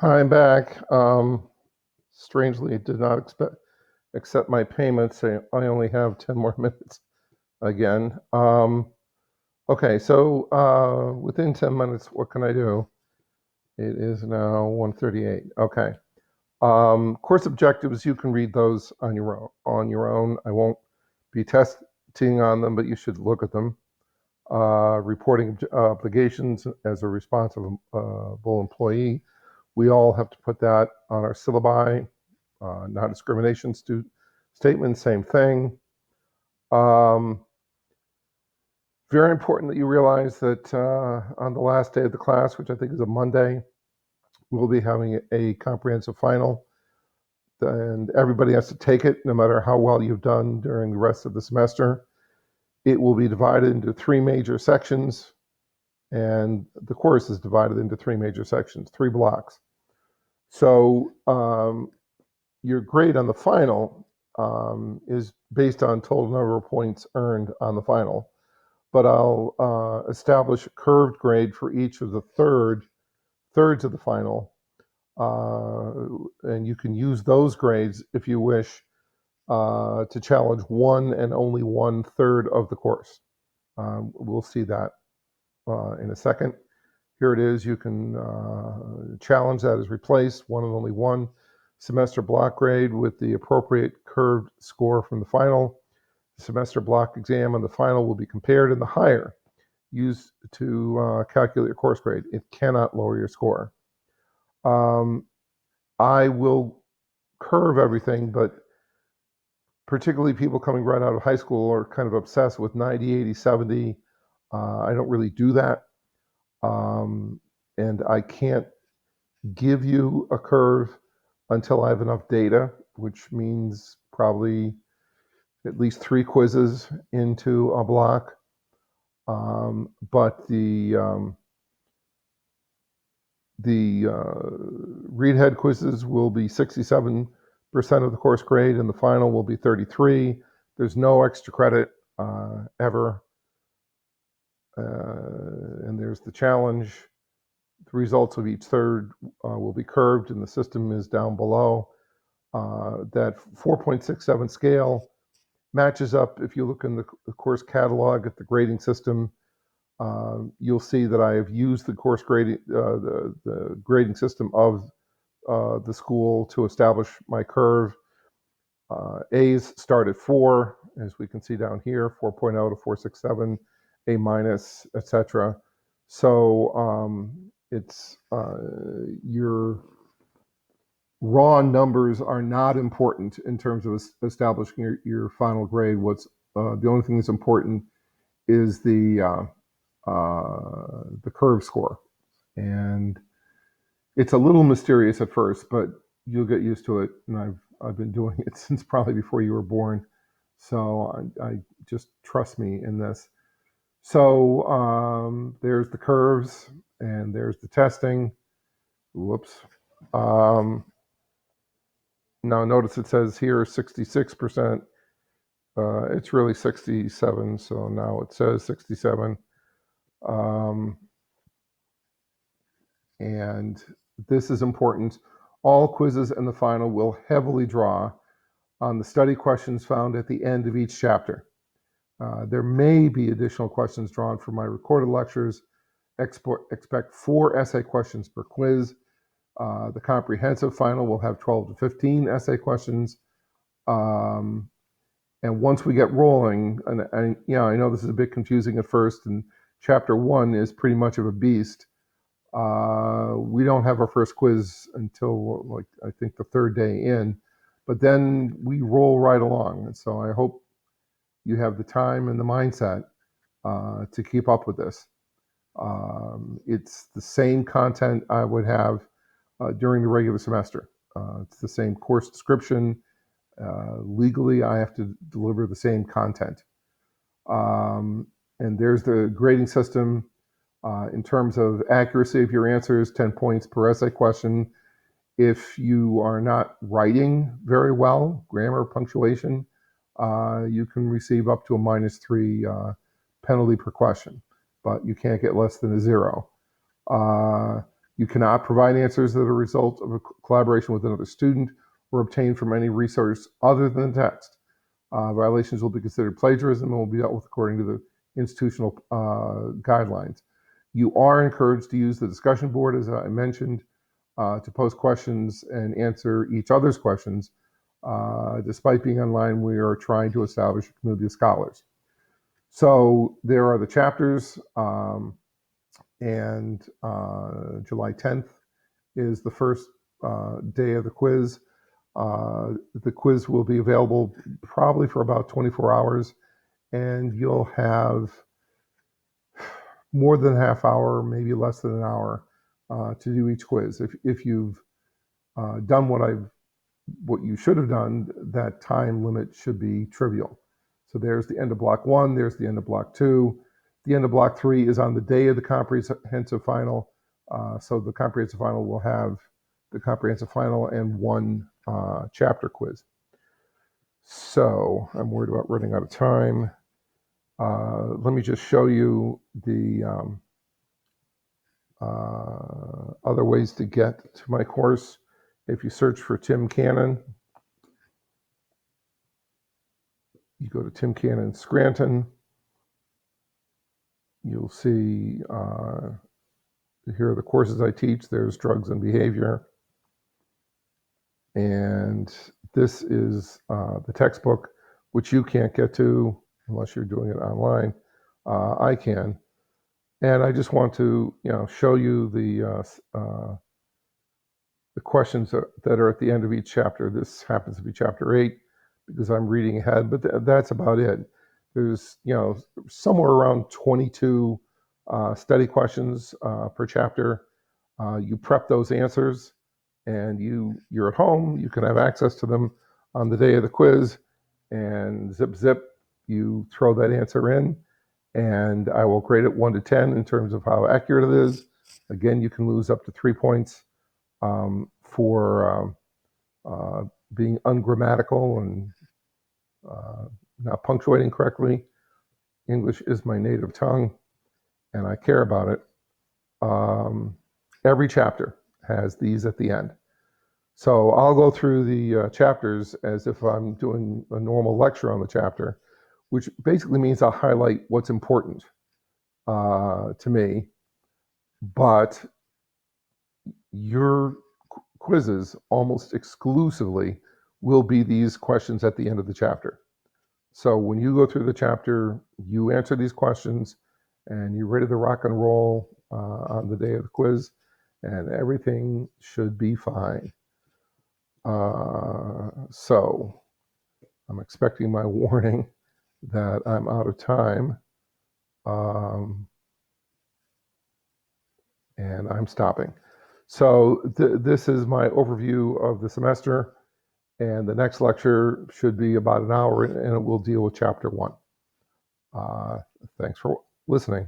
Hi, I'm back. Strangely, it did not accept my payment, so I only have 10 more minutes again. Okay, so within 10 minutes, what can I do? It is now 1:38. Okay. Course objectives, you can read those on your own. I won't be testing on them, but you should look at them. Reporting obligations as a responsible employee. We all have to put that on our syllabi. Non-discrimination statement, same thing. Um, Very important that you realize that on the last day of the class, which I think is a Monday, we'll be having a comprehensive final, and everybody has to take it, no matter how well you've done during the rest of the semester. It will be divided into three major sections, and the course is divided into three major sections, three blocks. So your grade on the final is based on total number of points earned on the final. But I'll establish a curved grade for each of the thirds of the final. And you can use those grades if you wish to challenge one and only 1/3 of the course. We'll see that in a second. Here it is. You can challenge that as replaced, one and only one semester block grade with the appropriate curved score from the final. The semester block exam and the final will be compared, and the higher used to calculate your course grade. It cannot lower your score. I will curve everything, but particularly people coming right out of high school are kind of obsessed with 90, 80, 70. I don't really do that. And I can't give you a curve until I have enough data, which means probably at least 3 quizzes into a block. But the read head quizzes will be 67% of the course grade, and the final will be 33. There's no extra credit ever. And there's the challenge. The results of each third will be curved, and the system is down below. That 4.67 scale matches up. If you look in the course catalog at the grading system, you'll see that I have used the course grading, the grading system of the school to establish my curve. A's start at 4, as we can see down here, 4.0 to 4.67, A minus, etc. So it's your raw numbers are not important in terms of establishing your final grade. What's the only thing that's important is the curve score, and it's a little mysterious at first, but you'll get used to it. And I've been doing it since probably before you were born, so I just trust me in this. So there's the curves, and there's the testing. Whoops. Now notice it says here 66%. It's really 67, so now it says 67. And this is important. All quizzes in the final will heavily draw on the study questions found at the end of each chapter. There may be additional questions drawn from my recorded lectures. Expect 4 essay questions per quiz. The comprehensive final will have 12 to 15 essay questions. And once we get rolling, and I know this is a bit confusing at first, and chapter 1 is pretty much of a beast. We don't have our first quiz until, like, I think the 3rd day in, but then we roll right along. And so I hope you have the time and the mindset to keep up with this. It's the same content I would have during the regular semester. It's the same course description. Legally, I have to deliver the same content. And there's the grading system. In terms of accuracy of your answers, 10 points per essay question. If you are not writing very well, grammar, punctuation, you can receive up to a -3 penalty per question, but you can't get less than a 0. You cannot provide answers that are a result of a collaboration with another student or obtained from any resource other than the text. Violations will be considered plagiarism and will be dealt with according to the institutional guidelines. You are encouraged to use the discussion board, as I mentioned, to post questions and answer each other's questions. Despite being online, we are trying to establish a community of scholars. So there are the chapters, and July 10th is the first day of the quiz. The quiz will be available probably for about 24 hours, and you'll have more than a half hour, maybe less than an hour, to do each quiz. If you've done what you should have done, that time limit should be trivial. So there's the end of block 1, there's the end of block 2. The end of block 3 is on the day of the comprehensive final. So the comprehensive final will have the comprehensive final and one chapter quiz. So I'm worried about running out of time. Let me just show you the other ways to get to my course. If you search for Tim Cannon, you go to Tim Cannon Scranton, you'll see here are the courses I teach. There's drugs and behavior. And this is the textbook, which you can't get to unless you're doing it online. I can. And I just want to, show you the questions that are at the end of each chapter. This happens to be chapter 8 because I'm reading ahead, but that's about it. There's, somewhere around 22 study questions per chapter. You prep those answers, and you're at home. You can have access to them on the day of the quiz, and zip, you throw that answer in, and I will grade it 1 to 10 in terms of how accurate it is. Again, you can lose up to 3 points for being ungrammatical and not punctuating correctly. English is my native tongue, and I care about it. Every chapter has these at the end. So I'll go through the chapters as if I'm doing a normal lecture on the chapter, which basically means I'll highlight what's important to me. But your quizzes almost exclusively will be these questions at the end of the chapter. So when you go through the chapter, you answer these questions, and you're ready to rock and roll on the day of the quiz, and everything should be fine. So I'm expecting my warning that I'm out of time, and I'm stopping. So this is my overview of the semester, and the next lecture should be about an hour, and it will deal with chapter 1. Thanks for listening.